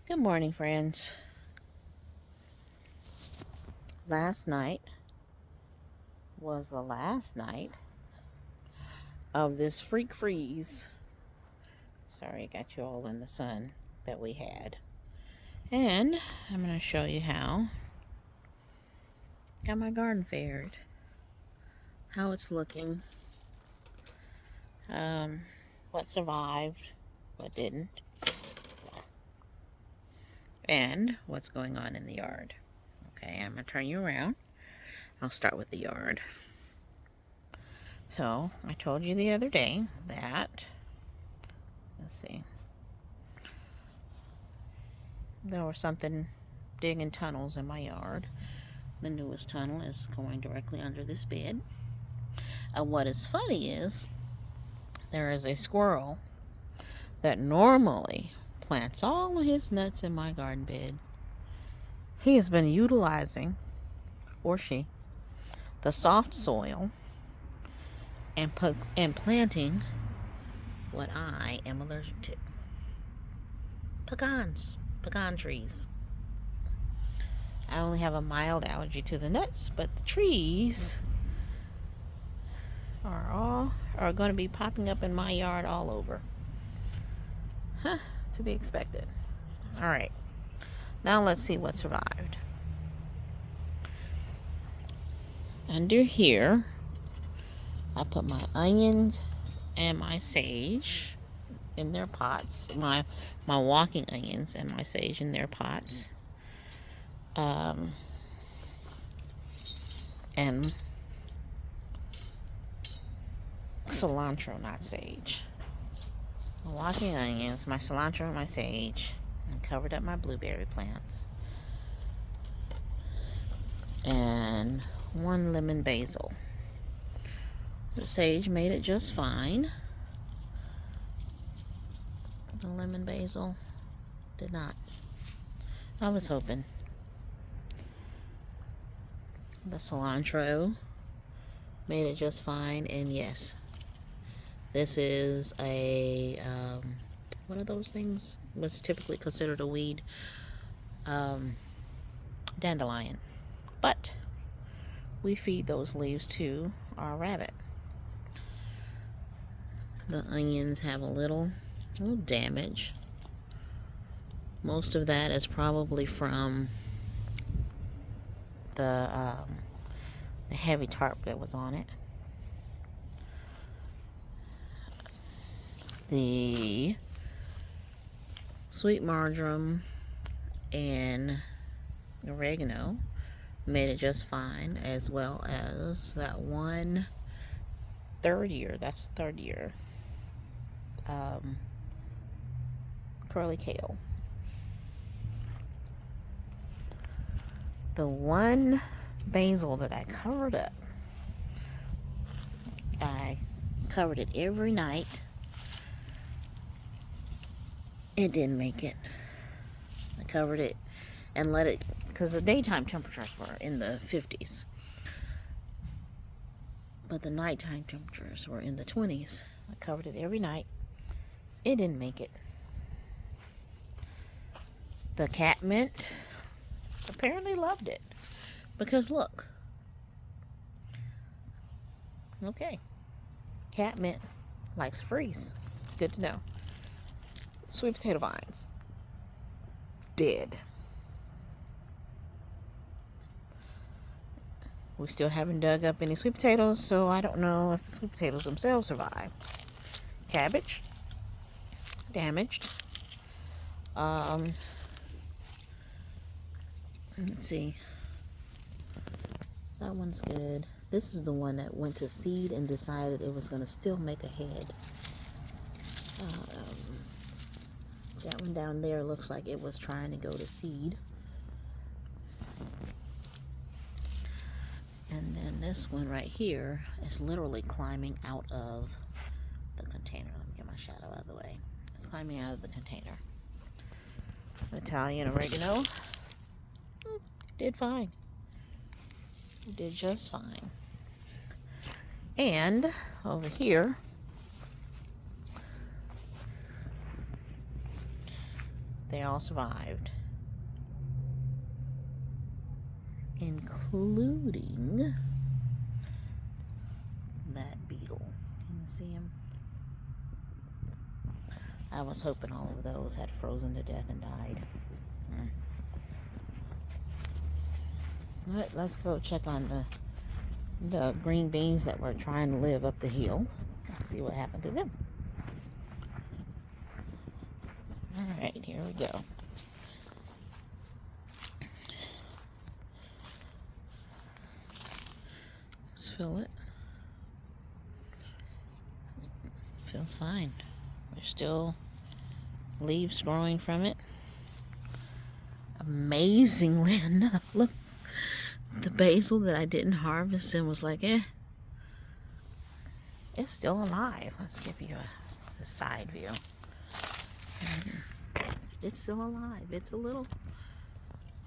Good morning, friends. Last night was the last night of this freak freeze. Sorry, I got you all in the sun that we had. And I'm going to show you how my garden fared, how it's looking, um, what survived, what didn't, and what's going on in the yard. Okay, I'm going to turn you around. I'll start with the yard. So, I told you the other day that, let's see, there was something digging tunnels in my yard. The newest tunnel is going directly under this bed. And what is funny is there is a squirrel that normally plants all of his nuts in my garden bed. He has been utilizing, or she, the soft soil and planting what I am allergic to. Pecan trees. I only have a mild allergy to the nuts, but the trees are going to be popping up in my yard all over. Huh, to be expected. All right. Now let's see what survived. Under here, I put my onions and my sage in their pots. My walking onions and my sage in their pots. And cilantro, not sage. My walking onions, my cilantro, and my sage. And covered up my blueberry plants. And 1 lemon basil. The sage made it just fine. The lemon basil did not. I was hoping. The cilantro made it just fine. And yes, this is a, what are those things? What's typically considered a weed? Dandelion. But we feed those leaves to our rabbit. The onions have a little damage. Most of that is probably from the heavy tarp that was on it. The sweet marjoram and oregano made it just fine, as well as that one that's the third year curly kale. The one basil that I covered up, I covered it every night. It didn't make it. I covered it and let it, because the daytime temperatures were in the 50s, but the nighttime temperatures were in the 20s. I covered it every night. It didn't make it. The catmint apparently loved it, because look. Okay. Catmint likes to freeze. Good to know. Sweet potato vines. Dead. We still haven't dug up any sweet potatoes, so I don't know if the sweet potatoes themselves survive. Cabbage. Damaged. Let's see. That one's good. This is the one that went to seed and decided it was going to still make a head. That one down there looks like it was trying to go to seed. And then this one right here is literally climbing out of the container. Let me get my shadow out of the way. It's climbing out of the container. Italian oregano did fine. It did just fine. And over here, they all survived, including that beetle. Can you see him? I was hoping all of those had frozen to death and died. Alright, let's go check on the green beans that were trying to live up the hill. Let's see what happened to them. Alright, here we go. Let's fill it. Feels fine. There's still leaves growing from it. Amazingly enough, look, the basil that I didn't harvest and was like, it's still alive. Let's give you a side view. It's still alive. It's a little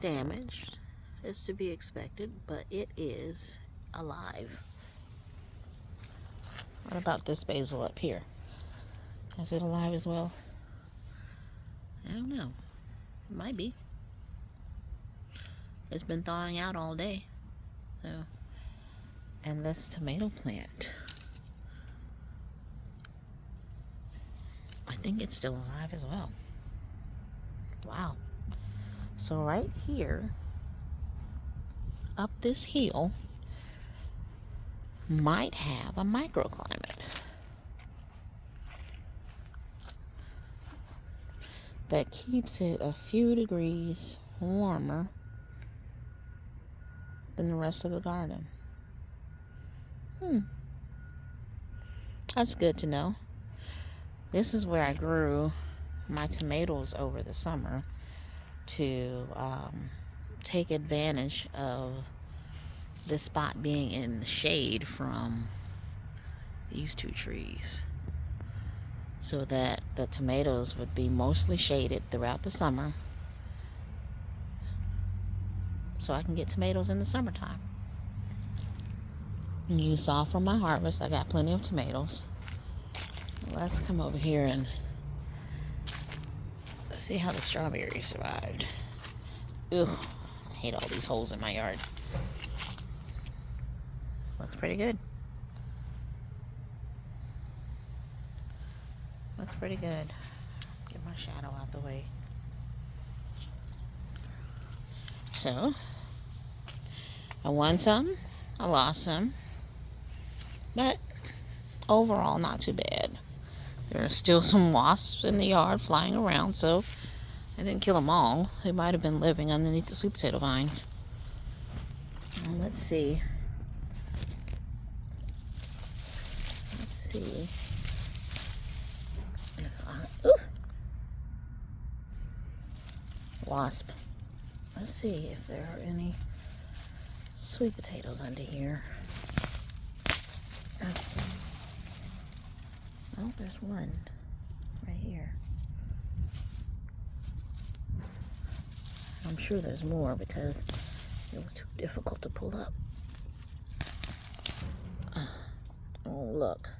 damaged. It's to be expected, but it is alive. What about this basil up here? Is it alive as well? I don't know. It might be. It's been thawing out all day. So, and this tomato plant, I think it's still alive as well. Wow. So right here, up this hill, might have a microclimate that keeps it a few degrees warmer than the rest of the garden. That's good to know. This is where I grew my tomatoes over the summer to take advantage of this spot being in the shade from these two trees, so that the tomatoes would be mostly shaded throughout the summer, so I can get tomatoes in the summertime. You saw from my harvest, I got plenty of tomatoes. Let's come over here and see how the strawberries survived. Ugh, I hate all these holes in my yard. Looks pretty good. Looks pretty good. Get my shadow out the way. So, I won some, I lost some, but overall not too bad. There are still some wasps in the yard flying around, so I didn't kill them all. They might have been living underneath the sweet potato vines. Let's see. Wasp. Let's see if there are any sweet potatoes under here. Oh, there's one right here. I'm sure there's more because it was too difficult to pull up. Oh, look.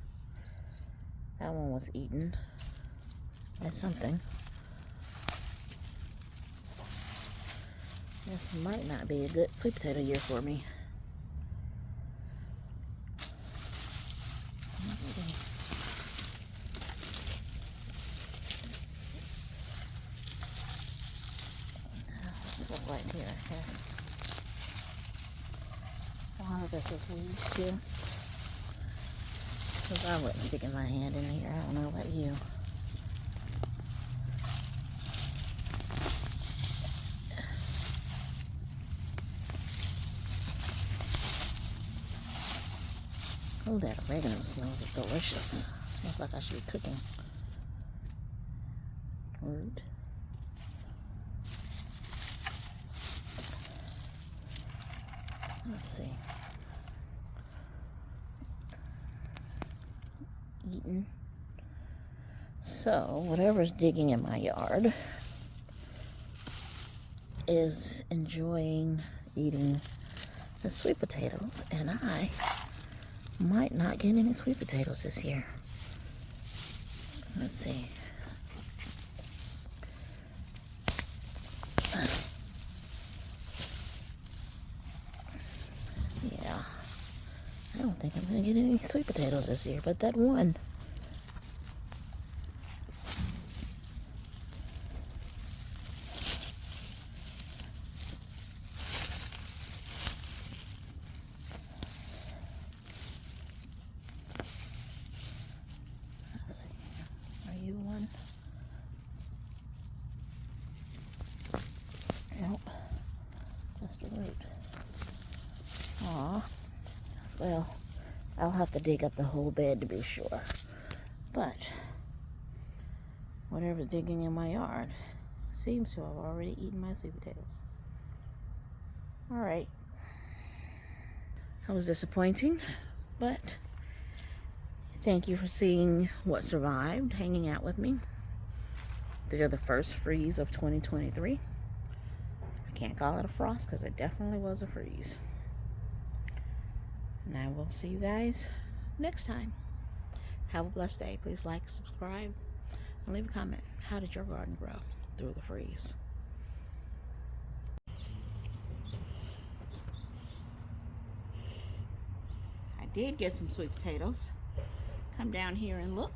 That one was eaten by something. This might not be a good sweet potato year for me. Let's see. Let's look right here. A lot of this is weeds too. Because I wasn't sticking my hand in here. I don't know about you. Oh, that oregano smells delicious. It smells like I should be cooking. Root. Let's see. Eaten. So, whatever's digging in my yard is enjoying eating the sweet potatoes, and I might not get any sweet potatoes this year. Let's see. think I'm going to get any sweet potatoes this year, but that one. Let's see. Are you one? Nope. Just a root. Aw. Well, I'll have to dig up the whole bed to be sure. But whatever's digging in my yard seems to have already eaten my sweet potatoes. Alright. That was disappointing, but thank you for seeing what survived, hanging out with me. They're the first freeze of 2023. I can't call it a frost because it definitely was a freeze. And I will see you guys next time. Have a blessed day. Please like, subscribe, and leave a comment. How did your garden grow through the freeze? I did get some sweet potatoes. Come down here and look.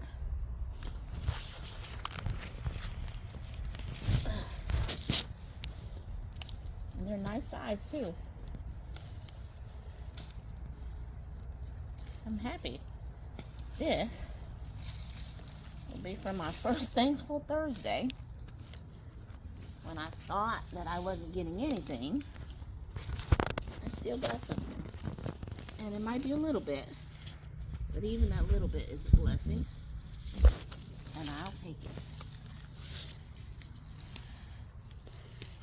And they're nice size too. I'm happy. This will be for my first Thankful Thursday. When I thought that I wasn't getting anything, I still got something. And it might be a little bit, but even that little bit is a blessing. And I'll take it.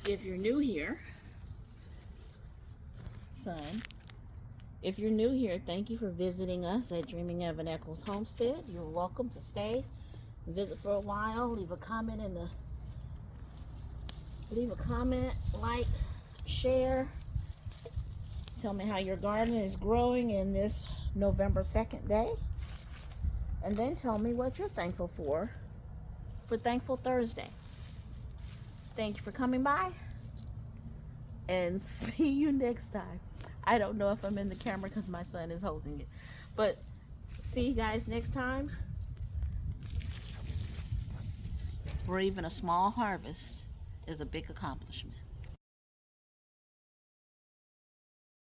If you're new here, son, if you're new here, thank you for visiting us at Dreaming of an Echoes Homestead. You're welcome to stay, visit for a while, leave a comment like, share. Tell me how your garden is growing in this November 2nd day. And then tell me what you're thankful for Thankful Thursday. Thank you for coming by, and see you next time. I don't know if I'm in the camera because my son is holding it. But see you guys next time. For even a small harvest is a big accomplishment.